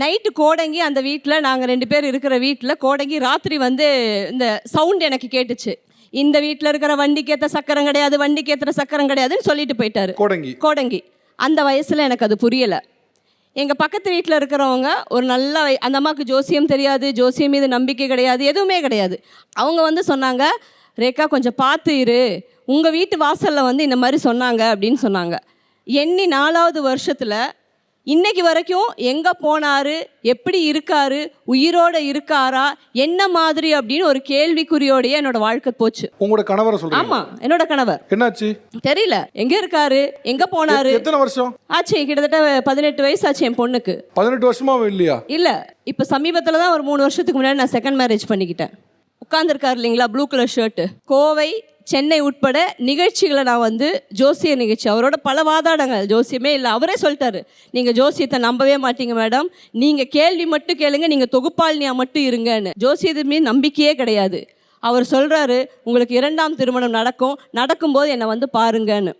Night Kodangi அந்த வீட்டில் நாங்கள் 2 பேர் இருக்கிற வீட்டில் கோடங்கி ராத்திரி வந்து இந்த சவுண்ட் எனக்கு கேட்டுச்சு. இந்த வீட்டில் இருக்கிற வண்டிக்கு ஏற்ற சக்கரம் கிடையாது, வண்டிக்கு ஏற்ற சக்கரம் கிடையாதுன்னு சொல்லிட்டு போயிட்டாரு கோடங்கி. அந்த வயசில் எனக்கு அது புரியலை. எங்கள் பக்கத்து வீட்டில் இருக்கிறவங்க ஒரு நல்ல அந்த அம்மாவுக்கு ஜோசியம் தெரியாது, ஜோசியம் மீது நம்பிக்கை கிடையாது, எதுவுமே கிடையாது. அவங்க வந்து சொன்னாங்க, ரேகா கொஞ்சம் பார்த்து இரு, உங்கள் வீட்டு வாசலில் வந்து இந்த மாதிரி சொன்னாங்க அப்படின்னு சொன்னாங்க. எண்ணி 4வது வருஷத்தில் இன்னைக்கு வரைக்கும் எங்கே போனார், எப்படி இருக்காரு, உயிரோடு இருக்காரா, என்ன மாதிரி அப்படின்னு ஒரு கேள்விக்குறியோடையே என்னோட வாழ்க்கை போச்சு. உங்களோட கணவரை சொல்றீங்க? ஆமாம், என்னோட கணவர். என்னாச்சு தெரியல, எங்கே இருக்காரு, எங்கே போனாரு. எத்தனை வருஷம் ஆச்சு? கிட்டத்தட்ட 18 வயசு ஆச்சு என் பொண்ணுக்கு. 18 வருஷமா இல்லையா? இல்லை, இப்போ சமீபத்தில் தான் ஒரு 3 வருஷத்துக்கு முன்னாடி நான் செகண்ட் மேரேஜ் பண்ணிக்கிட்டேன். உட்காந்துருக்காரு இல்லைங்களா blue colour shirt, Kovai Chennai உட்பட நிகழ்ச்சிகளை நான் வந்து ஜோசிய நிகழ்ச்சி, அவரோட பல வாதாடங்கள், ஜோசியமே இல்லை, அவரே சொல்லிட்டாரு, நீங்கள் ஜோசியத்தை நம்பவே மாட்டீங்க மேடம், நீங்கள் கேள்வி மட்டும் கேளுங்க, நீங்கள் தொகுப்பாளினியாக மட்டும் இருங்கன்னு. ஜோசியத்துமே நம்பிக்கையே கிடையாது. அவர் சொல்றாரு, உங்களுக்கு 2ஆம் திருமணம் நடக்கும்போது என்னை வந்து பாருங்கன்னு.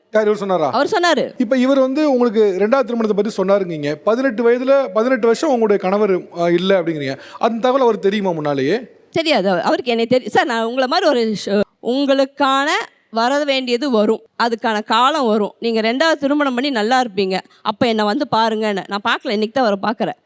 அவர் சொன்னாரு. இப்போ இவர் வந்து உங்களுக்கு 2ஆவது திருமணத்தை பற்றி சொன்னாருங்க. 18 வருஷம் உங்களுடைய கணவர் இல்லை அப்படிங்கிறீங்க. அந்த தகவல் அவர் தெரியுமா முன்னாலேயே? தெரியாது அவருக்கு. என்னை தெரியும் சார், நான் உங்களை மாதிரி ஒரு உங்களுக்கான வர வேண்டியது வரும், அதுக்கான காலம் வரும், நீங்கள் 2ஆவது திருமணம் பண்ணி நல்லா இருப்பீங்க, அப்போ என்னை வந்து பாருங்கன்னு. நான் பார்க்கல, இன்னைக்கு தான் அவரை பார்க்குறேன்.